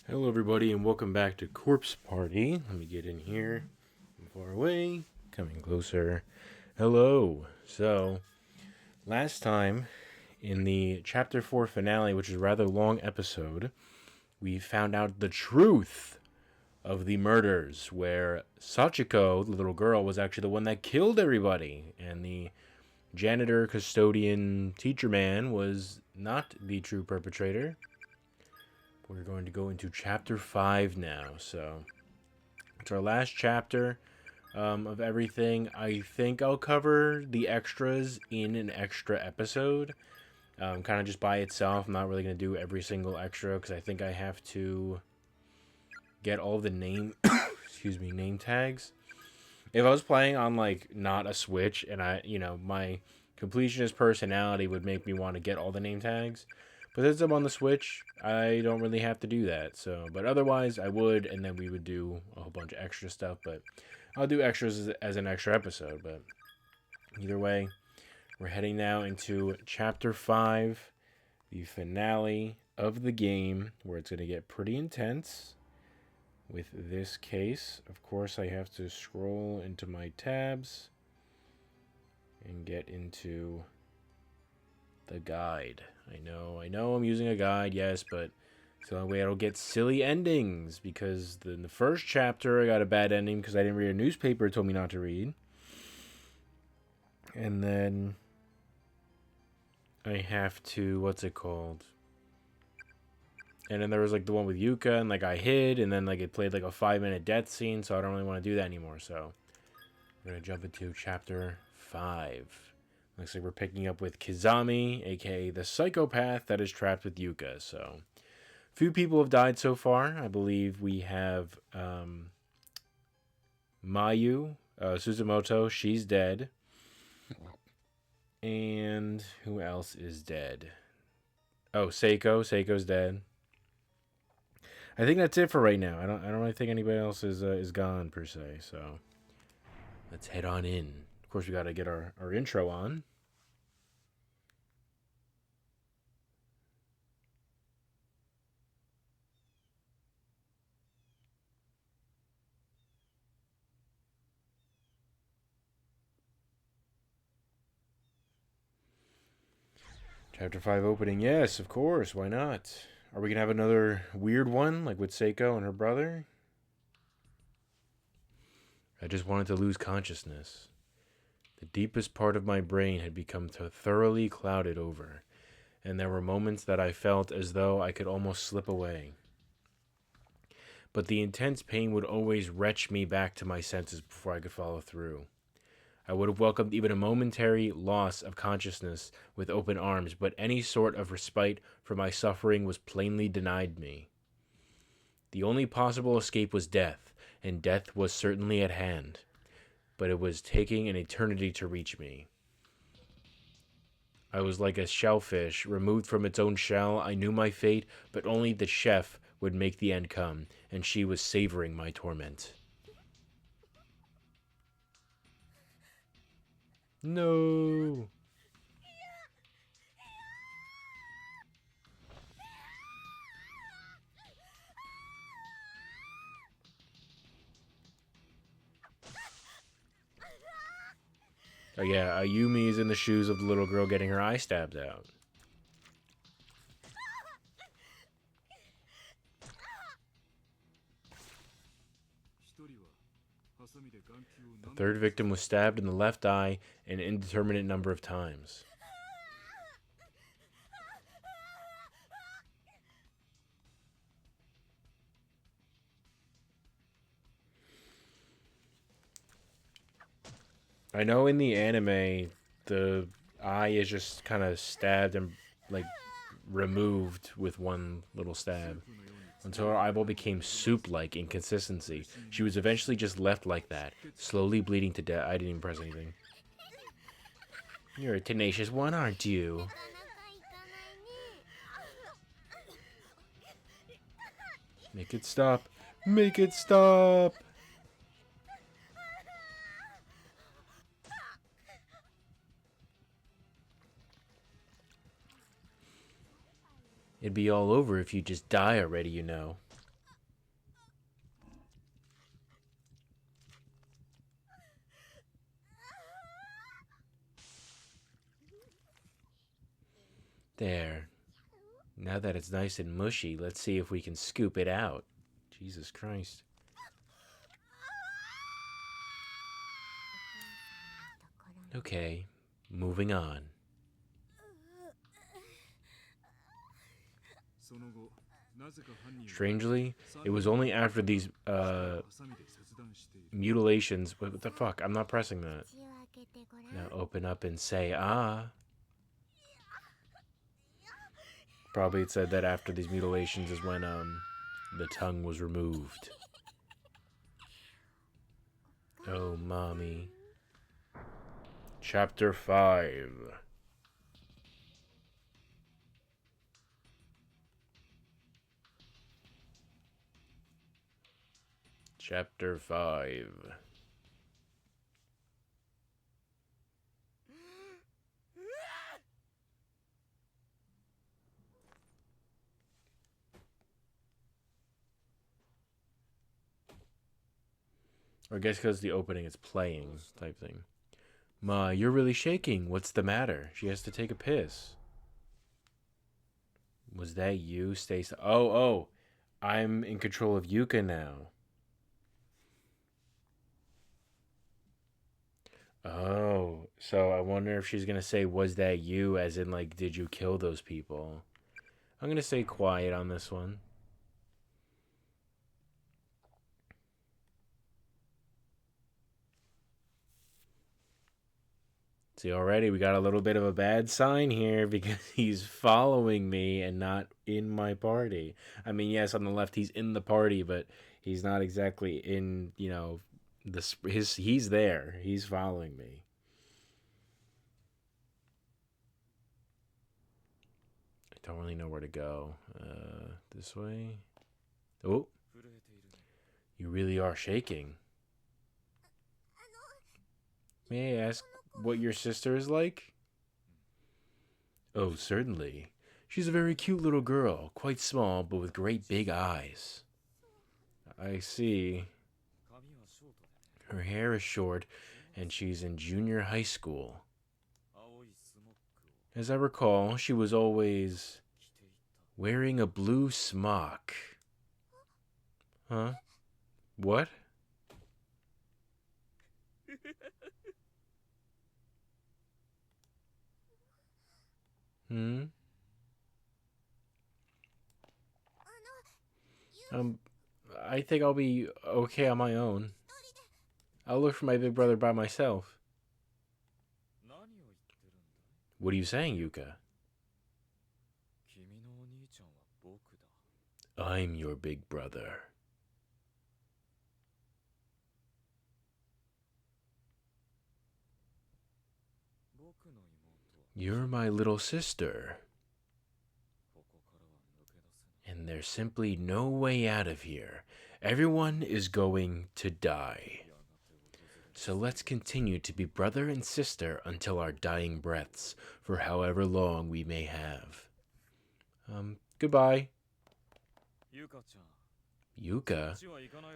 Hello everybody and welcome back to Corpse Party. Let me get in here. I'm far away. Coming closer. Hello. So, last time in the Chapter 4 finale, which is a rather long episode, we found out the truth of the murders, where Sachiko, the little girl, was actually the one that killed everybody, and the janitor, custodian, teacher man was not the true perpetrator. We're going to go into Chapter 5 now, so it's our last chapter of everything. I think I'll cover the extras in an extra episode, kind of just by itself. I'm not really going to do every single extra, because I think I have to get all the name, name tags. If I was playing on, like, not a Switch, and my completionist personality would make me want to get all the name tags. But since I'm on the Switch, I don't really have to do that. But otherwise, I would, and then we would do a whole bunch of extra stuff. But I'll do extras as an extra episode. But either way, we're heading now into Chapter 5, the finale of the game, where it's going to get pretty intense. With this case, of course, I have to scroll into my tabs and get into the guide. I know I'm using a guide, yes, but so that way I don't get silly endings, because in the first chapter I got a bad ending because I didn't read a newspaper it told me not to read. And then I have to, what's it called? And then there was like the one with Yuka, and like I hid, and then like it played like a 5-minute death scene, so I don't really want to do that anymore. So we're gonna jump into chapter 5. Looks like we're picking up with Kizami, aka the psychopath that is trapped with Yuka. So, few people have died so far. I believe we have Mayu, Suzumoto, she's dead. And who else is dead? Oh, Seiko's dead. I think that's it for right now. I don't really think anybody else is gone per se. So, let's head on in. Of course, we got to get our intro on. Chapter 5 opening, yes, of course, why not? Are we going to have another weird one, like with Seiko and her brother? I just wanted to lose consciousness. The deepest part of my brain had become thoroughly clouded over, and there were moments that I felt as though I could almost slip away. But the intense pain would always retch me back to my senses before I could follow through. I would have welcomed even a momentary loss of consciousness with open arms, but any sort of respite from my suffering was plainly denied me. The only possible escape was death, and death was certainly at hand, but it was taking an eternity to reach me. I was like a shellfish, removed from its own shell. I knew my fate, but only the chef would make the end come, and she was savoring my torment. No! Oh yeah, Ayumi is in the shoes of the little girl getting her eye stabbed out. The third victim was stabbed in the left eye an indeterminate number of times. I know in the anime, the eye is just kind of stabbed and, like, removed with one little stab. Until her eyeball became soup-like in consistency. She was eventually just left like that, slowly bleeding to death. I didn't even press anything. You're a tenacious one, aren't you? Make it stop. Make it stop! It'd be all over if you just die already, you know. There. Now that it's nice and mushy, let's see if we can scoop it out. Jesus Christ. Okay, moving on. Strangely, it was only after these mutilations. What the fuck? I'm not pressing that. Now open up and say ah. Probably it said that after these mutilations is when the tongue was removed. Oh, mommy. Chapter 5. Chapter 5. Or I guess because the opening is playing type thing. Ma, you're really shaking. What's the matter? She has to take a piss. Was that you, Stacy? Oh. I'm in control of Yuka now. Oh, so I wonder if she's gonna say, was that you? As in, like, did you kill those people? I'm gonna stay quiet on this one. See, already we got a little bit of a bad sign here because he's following me and not in my party. I mean, yes, on the left he's in the party, but he's not exactly in, he's there. He's following me. I don't really know where to go. This way? Oh. You really are shaking. May I ask what your sister is like? Oh, certainly. She's a very cute little girl, quite small, but with great big eyes. I see. Her hair is short, and she's in junior high school. As I recall, she was always wearing a blue smock. Huh? What? Hmm? I think I'll be okay on my own. I'll look for my big brother by myself. What are you saying, Yuka? I'm your big brother. You're my little sister. And there's simply no way out of here. Everyone is going to die. So let's continue to be brother and sister until our dying breaths, for however long we may have. Goodbye. Yuka?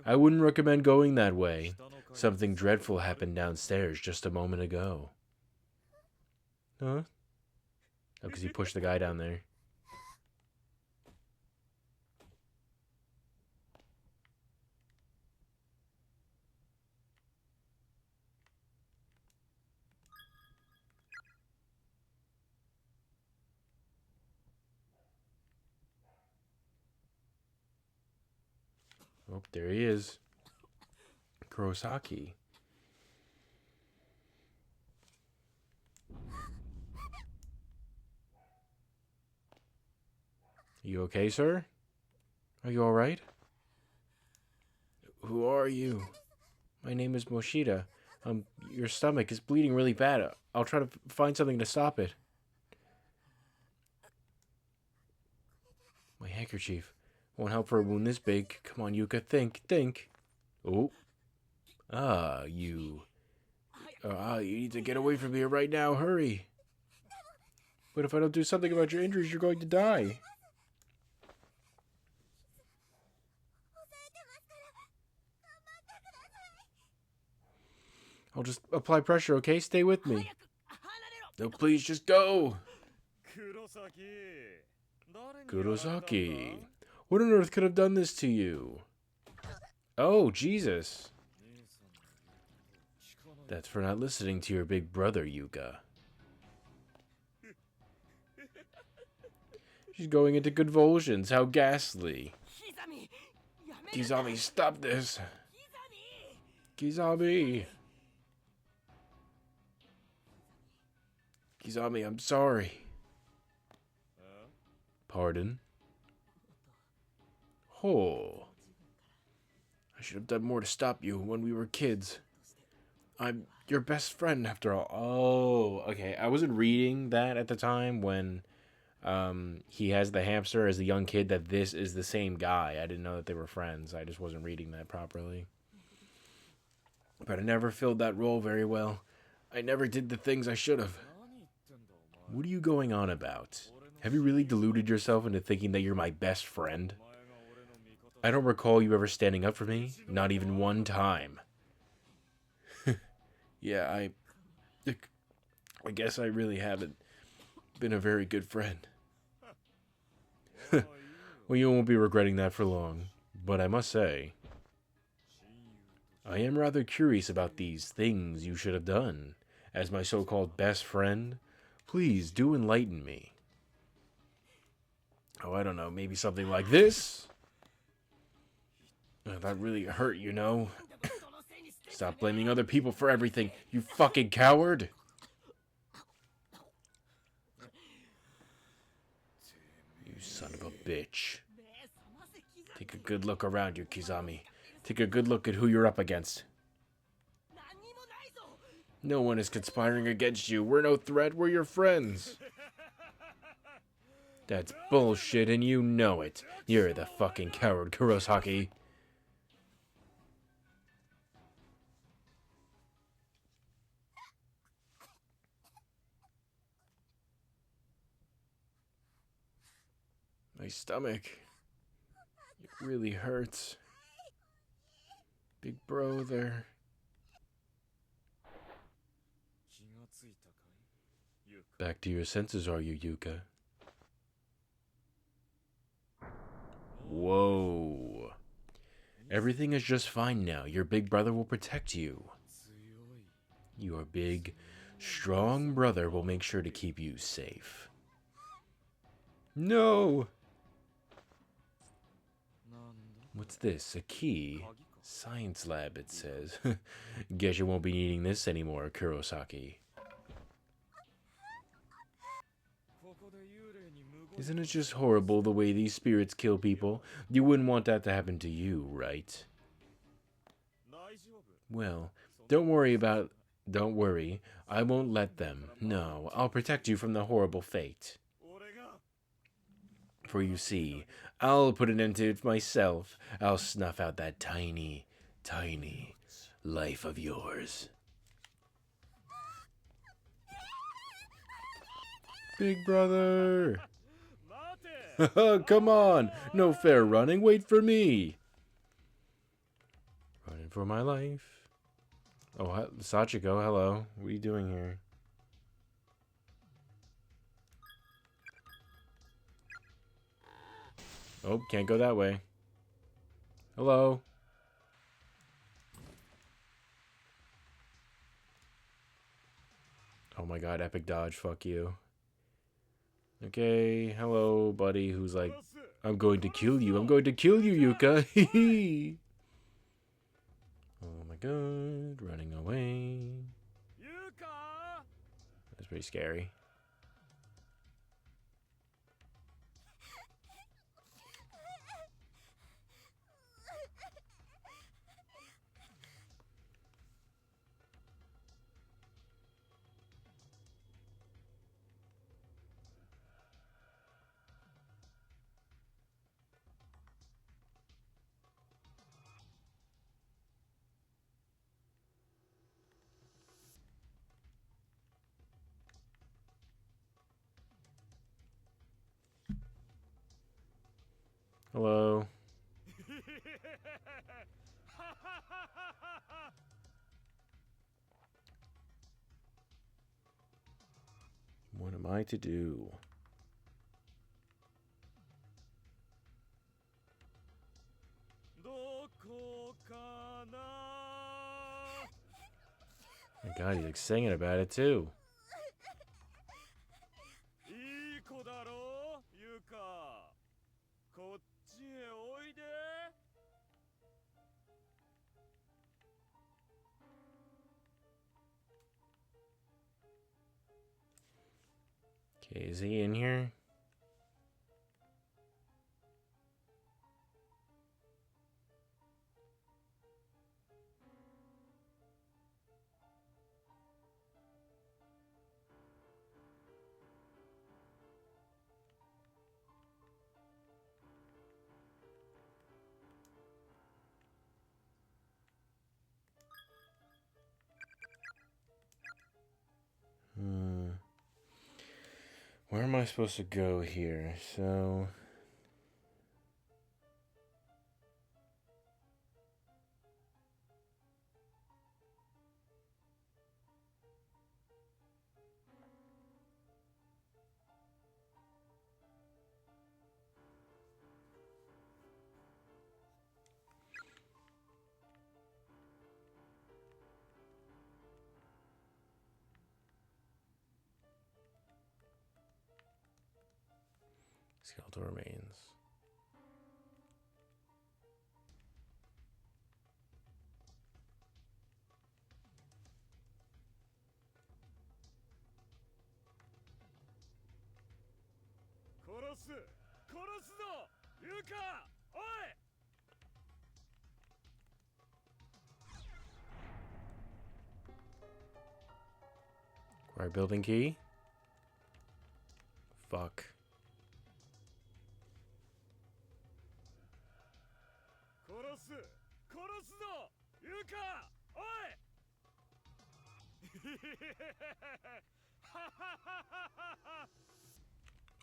I wouldn't recommend going that way. Something dreadful happened downstairs just a moment ago. Huh? Oh, because he pushed the guy down there. Oh, there he is. Kurosaki. You okay, sir? Are you alright? Who are you? My name is Moshida. Your stomach is bleeding really bad. I'll try to find something to stop it. My handkerchief. Won't help for a wound this big. Come on, Yuka, think. Oh. You need to get away from here right now. Hurry. But if I don't do something about your injuries, you're going to die. I'll just apply pressure, okay? Stay with me. No, please, just go. Kurosaki. What on earth could have done this to you? Oh, Jesus. That's for not listening to your big brother, Yuka. She's going into convulsions. How ghastly. Kizami, stop this. Kizami. Kizami, I'm sorry. Pardon? Oh. I should have done more to stop you when we were kids. I'm your best friend after all. Oh, okay. I wasn't reading that at the time when he has the hamster as a young kid, that this is the same guy. I didn't know that they were friends. I just wasn't reading that properly. But I never filled that role very well. I never did the things I should have. What are you going on about? Have you really deluded yourself into thinking that you're my best friend? I don't recall you ever standing up for me. Not even one time. Yeah, I guess I really haven't been a very good friend. Well, you won't be regretting that for long. But I must say, I am rather curious about these things you should have done. As my so-called best friend, please do enlighten me. Oh, I don't know, maybe something like this? Oh, that really hurt, you know? Stop blaming other people for everything, you fucking coward! You son of a bitch. Take a good look around you, Kizami. Take a good look at who you're up against. No one is conspiring against you. We're no threat. We're your friends. That's bullshit, and you know it. You're the fucking coward, Kurosaki. My stomach. It really hurts. Big brother. Back to your senses, are you, Yuka? Whoa. Everything is just fine now. Your big brother will protect you. Your big, strong brother will make sure to keep you safe. No! What's this? A key? Science lab, it says. Guess you won't be needing this anymore, Kurosaki. Isn't it just horrible the way these spirits kill people? You wouldn't want that to happen to you, right? Well, don't worry. I won't let them. No, I'll protect you from the horrible fate. For you see, I'll put an end to it myself. I'll snuff out that tiny, tiny life of yours. Big brother! Come on! No fair running, wait for me! Running for my life. Oh, Sachiko, hello. What are you doing here? Oh, can't go that way. Hello? Oh my god, epic dodge, fuck you. Okay, hello, buddy, who's like, I'm going to kill you, Yuka! Hee Oh my god, running away. That's pretty scary. Hello? What am I to do? Oh my god, he's like singing about it too. いい子だろう、ユカ。こっちへおいで。Okay, is he in here? Where am I supposed to go here? So... Skeletal remains. Yuka! Oi! Acquire building key? Fuck. 殺すぞユカおい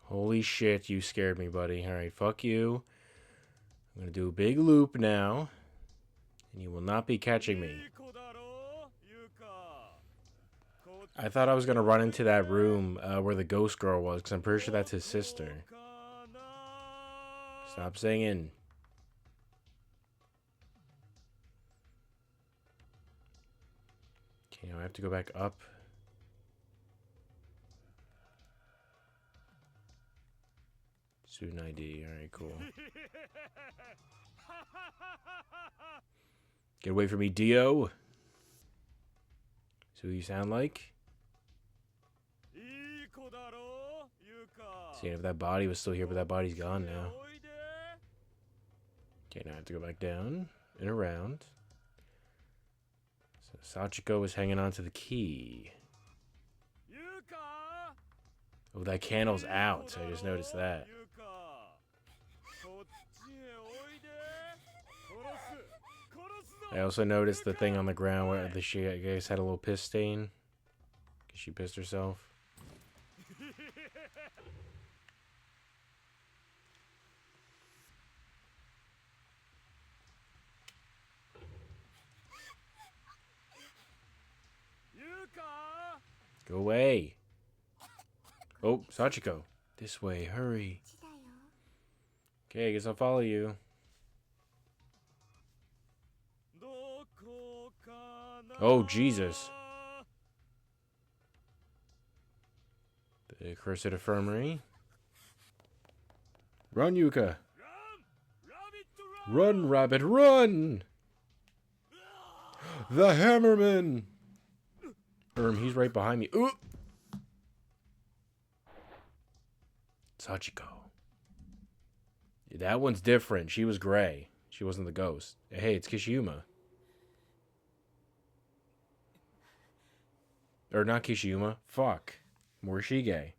Holy shit, you scared me, buddy. Alright, fuck you. I'm gonna do a big loop now. And you will not be catching me. I thought I was gonna run into that room where the ghost girl was, because I'm pretty sure that's his sister. Stop singing. Okay, now I have to go back up. Student ID. Alright, cool. Get away from me, Dio. So who you sound like? Seeing if that body was still here, but that body's gone now. Okay, now I have to go back down and around. So Sachiko is hanging on to the key. Oh, that candle's out. I just noticed that. I also noticed the thing on the ground where the she, I guess, had a little piss stain. Because she pissed herself. Go away. Oh, Sachiko. This way, hurry. Okay, I guess I'll follow you. Oh, Jesus. The Cursed Infirmary. Run, Yuka. Run, rabbit, run! The Hammerman! He's right behind me. Ooh! Sachiko. That one's different. She was gray. She wasn't the ghost. Hey, it's Kishiyuma. Or not Kishiyuma. Fuck. Morishige.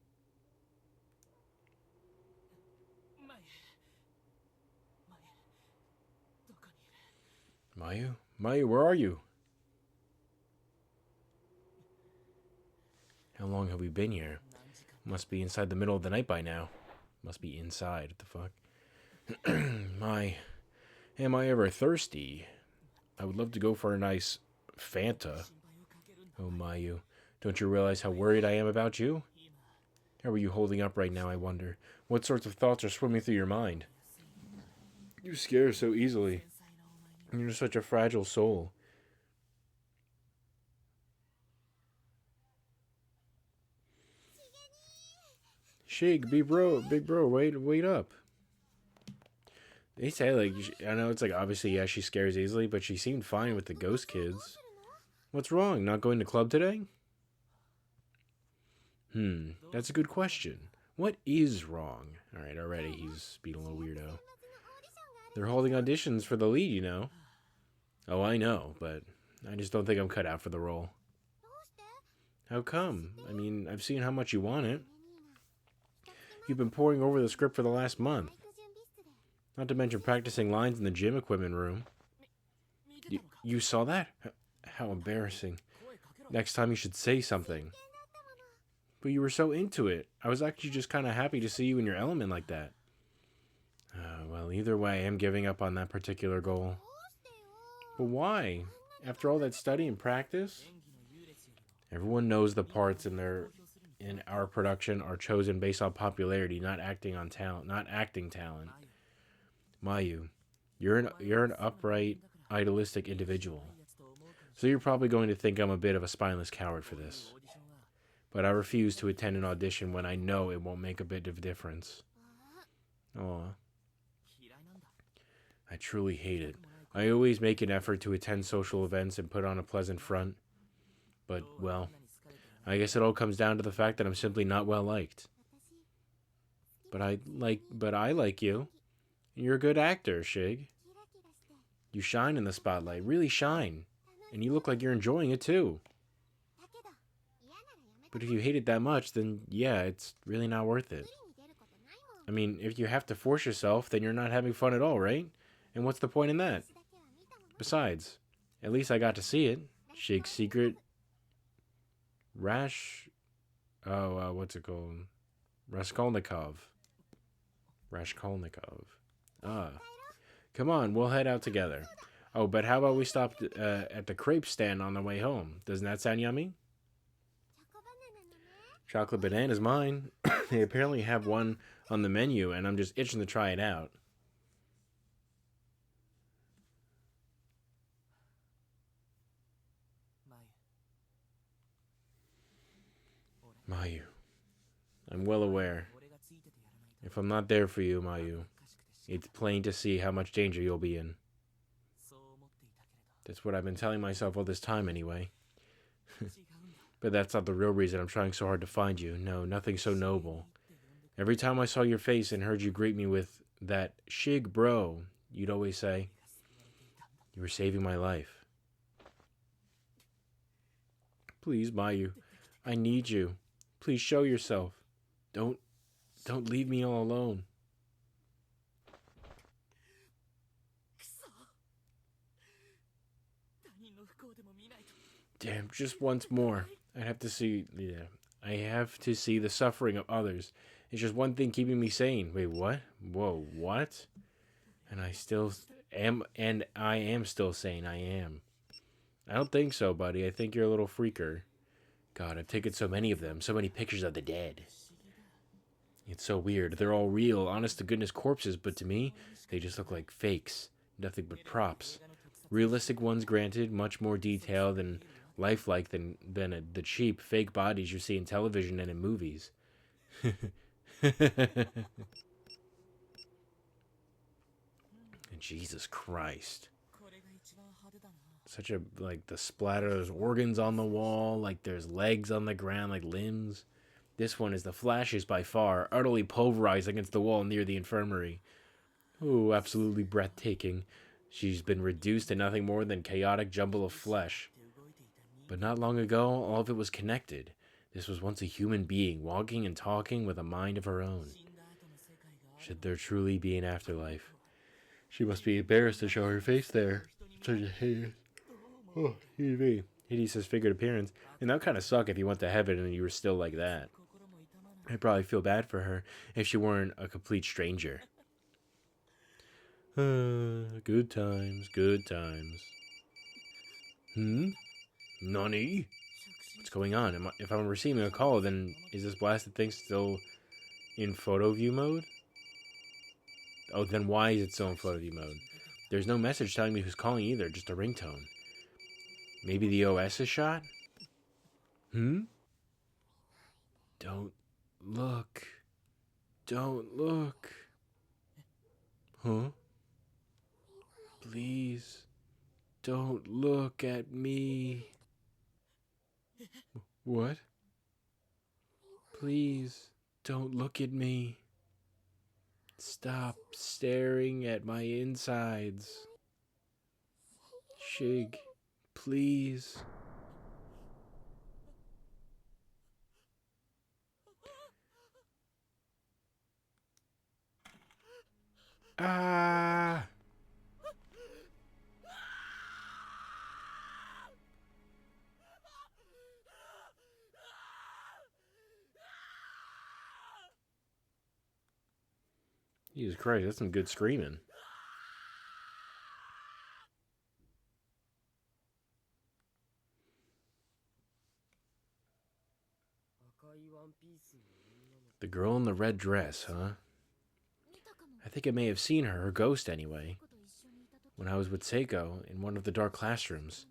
Mayu? Mayu, where are you? How long have we been here? Must be inside the middle of the night by now. Must be inside. What the fuck? Am I ever thirsty? I would love to go for a nice Fanta. Oh, Mayu. Don't you realize how worried I am about you? How are you holding up right now, I wonder? What sorts of thoughts are swimming through your mind? You scare so easily. You're such a fragile soul. Shig, big bro, wait up. They say, like, I know it's like, obviously, yeah, she scares easily, but she seemed fine with the ghost kids. What's wrong? Not going to club today? That's a good question. What is wrong? Alright, already he's being a little weirdo. They're holding auditions for the lead, you know. Oh, I know, but I just don't think I'm cut out for the role. How come? I mean, I've seen how much you want it. You've been poring over the script for the last month. Not to mention practicing lines in the gym equipment room. You saw that? How embarrassing. Next time you should say something. But you were so into it. I was actually just kind of happy to see you in your element like that. Well, either way, I'm giving up on that particular goal. But why? After all that study and practice? Everyone knows the parts in our production are chosen based on popularity, not acting talent. Mayu, you're an upright, idealistic individual. So you're probably going to think I'm a bit of a spineless coward for this. But I refuse to attend an audition when I know it won't make a bit of difference. Aw. I truly hate it. I always make an effort to attend social events and put on a pleasant front. But, well, I guess it all comes down to the fact that I'm simply not well liked. But I like you. You're a good actor, Shig. You shine in the spotlight, really shine. And you look like you're enjoying it too. But if you hate it that much, then yeah, it's really not worth it. I mean, if you have to force yourself, then you're not having fun at all, right? And what's the point in that? Besides, at least I got to see it. Shig's secret. What's it called? Raskolnikov. Ah. Come on, we'll head out together. Oh, but how about we stop at the crepe stand on the way home? Doesn't that sound yummy? Chocolate banana's mine. They apparently have one on the menu, and I'm just itching to try it out. Mayu. I'm well aware. If I'm not there for you, Mayu, it's plain to see how much danger you'll be in. That's what I've been telling myself all this time anyway. But that's not the real reason I'm trying so hard to find you. No, nothing so noble. Every time I saw your face and heard you greet me with that "Shig bro," you'd always say, "You were saving my life." Please, Mayu, I need you. Please show yourself. Don't leave me all alone. Damn, just once more. I have to see the suffering of others. It's just one thing keeping me sane. Wait, what? Whoa, what? And I am still sane. I am. I don't think so, buddy. I think you're a little freaker. God, I've taken so many of them, so many pictures of the dead. It's so weird. They're all real, honest to goodness corpses, but to me, they just look like fakes. Nothing but props. Realistic ones, granted, much more detailed and lifelike than the cheap, fake bodies you see in television and in movies. Jesus Christ. Such a, like, the splatter, there's organs on the wall, like there's legs on the ground, like limbs. This one is the flashiest by far, utterly pulverized against the wall near the infirmary. Oh, absolutely breathtaking. She's been reduced to nothing more than chaotic jumble of flesh. But not long ago, all of it was connected. This was once a human being, walking and talking with a mind of her own. Should there truly be an afterlife? She must be embarrassed to show her face there. Such a hideous disfigured appearance. And that would kind of suck if you went to heaven and you were still like that. I'd probably feel bad for her if she weren't a complete stranger. Good times, good times. Nani? What's going on? If I'm receiving a call, then is this blasted thing still in photo view mode? Oh, then why is it still in photo view mode? There's no message telling me who's calling either, just a ringtone. Maybe the OS is shot? Don't look. Don't look. Huh? Please, don't look at me. What? Please, don't look at me. Stop staring at my insides. Shig, please. Ah! Jesus Christ, that's some good screaming. The girl in the red dress, huh? I think I may have seen her ghost anyway, when I was with Seiko in one of the dark classrooms.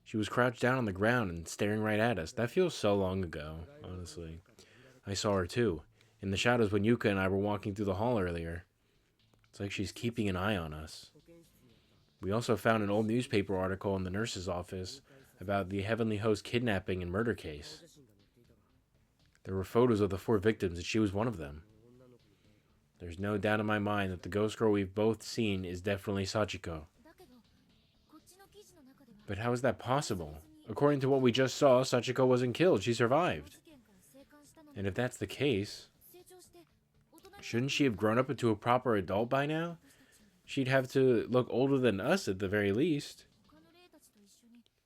She was crouched down on the ground and staring right at us. That feels so long ago, honestly. I saw her too, in the shadows when Yuka and I were walking through the hall earlier. It's like she's keeping an eye on us. We also found an old newspaper article in the nurse's office about the Heavenly Host kidnapping and murder case. There were photos of the 4 victims, and she was one of them. There's no doubt in my mind that the ghost girl we've both seen is definitely Sachiko. But how is that possible? According to what we just saw, Sachiko wasn't killed. She survived. And if that's the case, shouldn't she have grown up into a proper adult by now? She'd have to look older than us at the very least.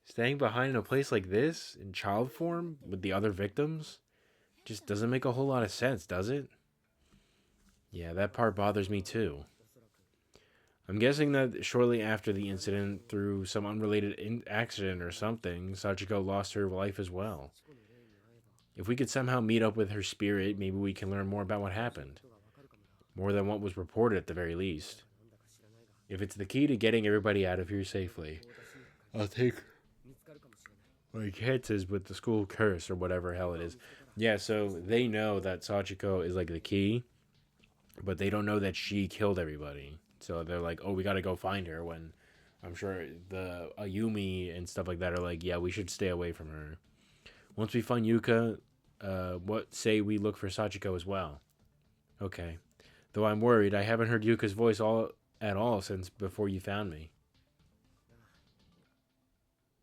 Staying behind in a place like this, in child form, with the other victims, just doesn't make a whole lot of sense, does it? Yeah, that part bothers me too. I'm guessing that shortly after the incident, through some unrelated accident or something, Sachiko lost her life as well. If we could somehow meet up with her spirit, maybe we can learn more about what happened. More than what was reported at the very least. If it's the key to getting everybody out of here safely, I'll take my chances with the school curse or whatever hell it is. Yeah, so they know that Sachiko is like the key, but they don't know that she killed everybody. So they're like, oh, we gotta go find her, when I'm sure the Ayumi and stuff like that are like, yeah, we should stay away from her. Once we find Yuka, what say we look for Sachiko as well? Okay. Though I'm worried, I haven't heard Yuka's voice at all since before you found me.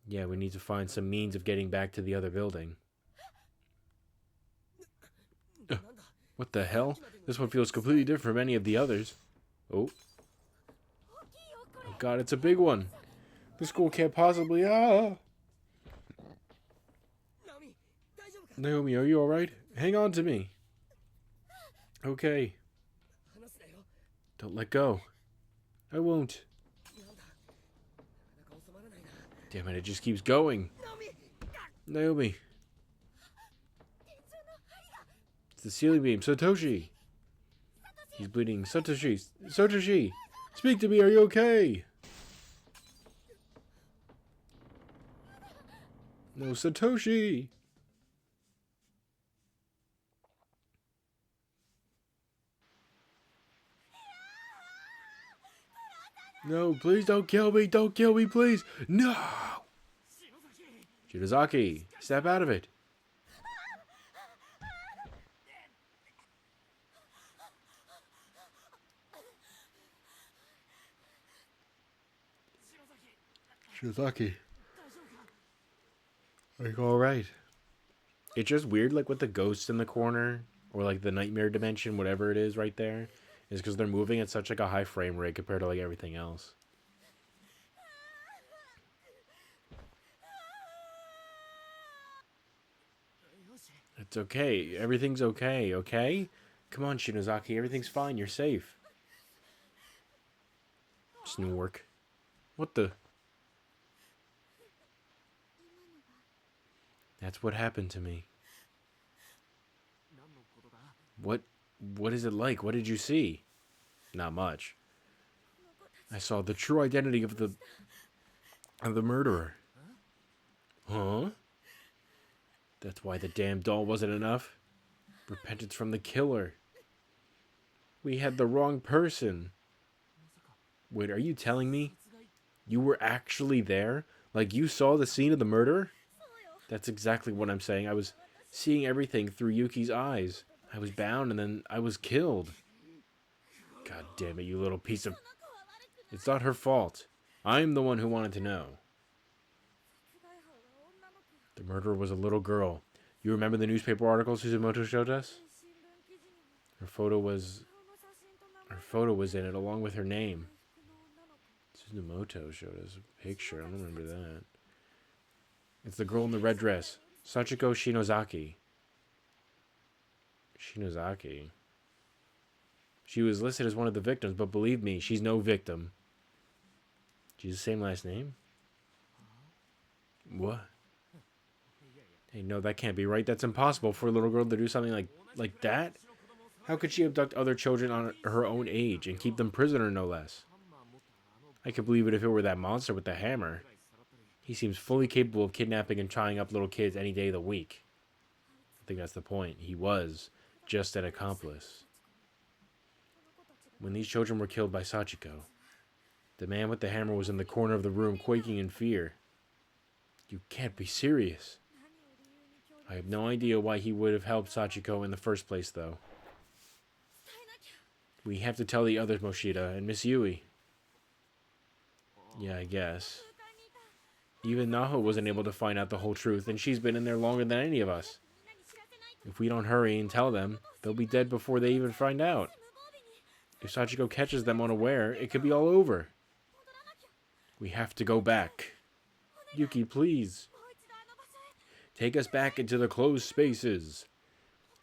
Yeah, we need to find some means of getting back to the other building. What the hell? This one feels completely different from any of the others. Oh. Oh god, it's a big one. The school can't possibly... Naomi, are you alright? Hang on to me. Okay. Don't let go. I won't. Damn it just keeps going. Naomi. It's the ceiling beam. Satoshi. He's bleeding. Satoshi. Speak to me. Are you okay? No, Satoshi. No, please don't kill me. Don't kill me, please. No. Shinozaki, step out of it. Shinozaki. Are you alright? It's just weird, like, with the ghosts in the corner, or, like, the nightmare dimension, whatever it is right there, is because they're moving at such, like, a high frame rate compared to, like, everything else. It's okay. Everything's okay, okay? Come on, Shinozaki. Everything's fine. You're safe. Snork. What the... That's what happened to me. What is it like? What did you see? Not much. I saw the true identity of the murderer. Huh? That's why the damn doll wasn't enough. Repentance from the killer. We had the wrong person. Wait, are you telling me you were actually there? Like you saw the scene of the murder? That's exactly what I'm saying. I was seeing everything through Yuki's eyes. I was bound and then I was killed. God damn it, you little piece of... It's not her fault. I'm the one who wanted to know. The murderer was a little girl. You remember the newspaper article Suzumoto showed us? Her photo was in it along with her name. Suzumoto showed us a picture. I don't remember that. It's the girl in the red dress. Sachiko Shinozaki. Shinozaki. She was listed as one of the victims, but believe me, she's no victim. She's the same last name? What? Hey, no, that can't be right. That's impossible for a little girl to do something like that. How could she abduct other children on her own age and keep them prisoner, no less? I could believe it if it were that monster with the hammer. He seems fully capable of kidnapping and tying up little kids any day of the week. I think that's the point. He was just an accomplice. When these children were killed by Sachiko, the man with the hammer was in the corner of the room, quaking in fear. You can't be serious. I have no idea why he would have helped Sachiko in the first place, though. We have to tell the others, Moshida, and Miss Yui. Yeah, I guess. Even Naho wasn't able to find out the whole truth, and she's been in there longer than any of us. If we don't hurry and tell them, they'll be dead before they even find out. If Sachiko catches them unaware, it could be all over. We have to go back. Yuki, please. Take us back into the closed spaces.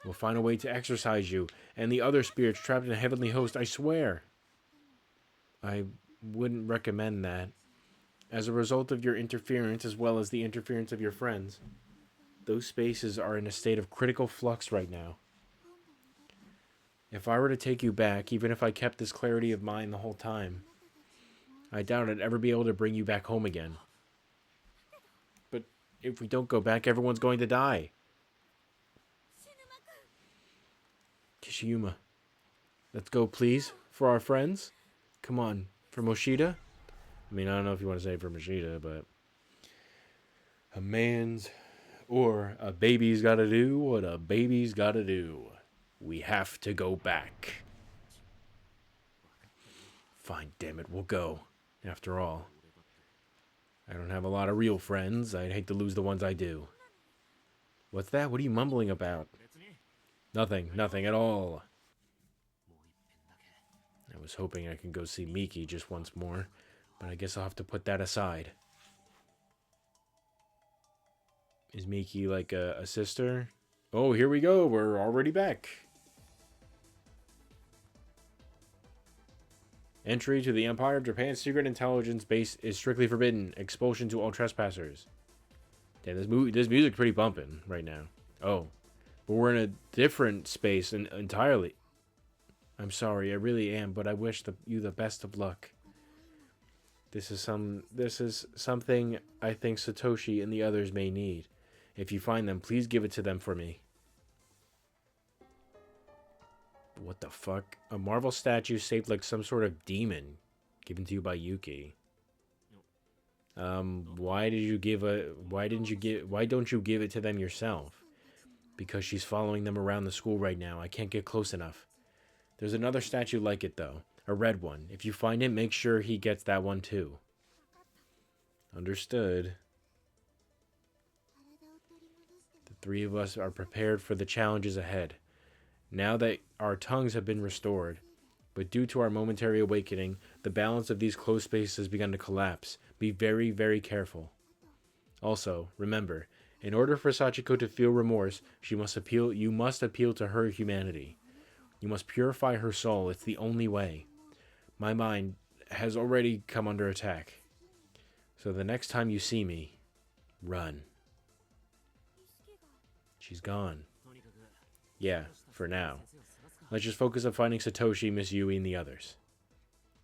We'll find a way to exorcise you and the other spirits trapped in a heavenly host, I swear. I wouldn't recommend that. As a result of your interference, as well as the interference of your friends, those spaces are in a state of critical flux right now. If I were to take you back, even if I kept this clarity of mind the whole time, I doubt I'd ever be able to bring you back home again. But if we don't go back, everyone's going to die. Kishiyuma, let's go, please, for our friends. Come on, for Moshida. I mean, I don't know if you want to say for Moshida, but a man's or a baby's got to do what a baby's got to do. We have to go back. Fine, damn it, we'll go. After all, I don't have a lot of real friends. I'd hate to lose the ones I do. What's that? What are you mumbling about? Nothing at all. I was hoping I could go see Miki just once more, but I guess I'll have to put that aside. Is Miki like a sister? Oh, here we go. We're already back. Entry to the Empire of Japan's secret intelligence base is strictly forbidden. Expulsion to all trespassers. Damn, this music's pretty bumping right now. Oh, but we're in a different space entirely. I'm sorry, I really am, but I wish you the best of luck. This is something I think Satoshi and the others may need. If you find them, please give it to them for me. What the fuck? A marble statue shaped like some sort of demon, given to you by Yuki. Why don't you give it to them yourself? Because she's following them around the school right now. I can't get close enough. There's another statue like it though, a red one. If you find it, make sure he gets that one too. Understood. The three of us are prepared for the challenges ahead. Now that our tongues have been restored, but due to our momentary awakening, the balance of these closed spaces has begun to collapse. Be very, very careful. Also, remember, in order for Sachiko to feel remorse, you must appeal to her humanity. You must purify her soul. It's the only way. My mind has already come under attack. So the next time you see me, run. She's gone. Yeah, for now. Let's just focus on finding Satoshi, Miss Yui, and the others.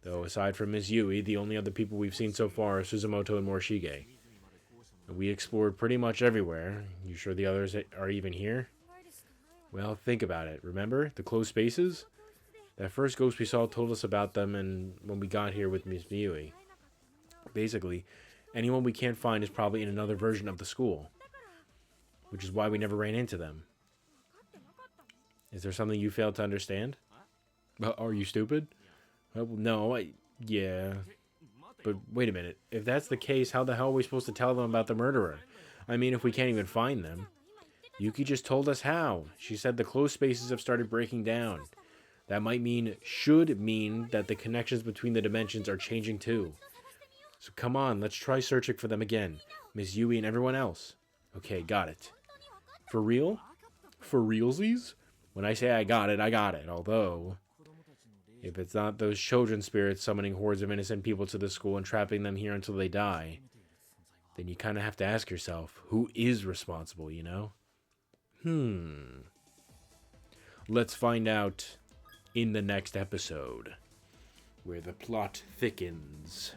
Though aside from Miss Yui, the only other people we've seen so far are Suzumoto and Morishige. We explored pretty much everywhere. You sure the others are even here? Well, think about it. Remember? The closed spaces? That first ghost we saw told us about them, and when we got here with Miss Miyui. Basically, anyone we can't find is probably in another version of the school. Which is why we never ran into them. Is there something you failed to understand? Are you stupid? No, yeah. But wait a minute. If that's the case, how the hell are we supposed to tell them about the murderer? I mean, if we can't even find them. Yuki just told us how. She said the closed spaces have started breaking down. That should mean that the connections between the dimensions are changing too. So come on, let's try searching for them again. Miss Yui and everyone else. Okay, got it. For real? For realsies? When I say I got it, I got it. Although, if it's not those children spirits summoning hordes of innocent people to the school and trapping them here until they die, then you kind of have to ask yourself, who is responsible, you know? Let's find out in the next episode, where the plot thickens.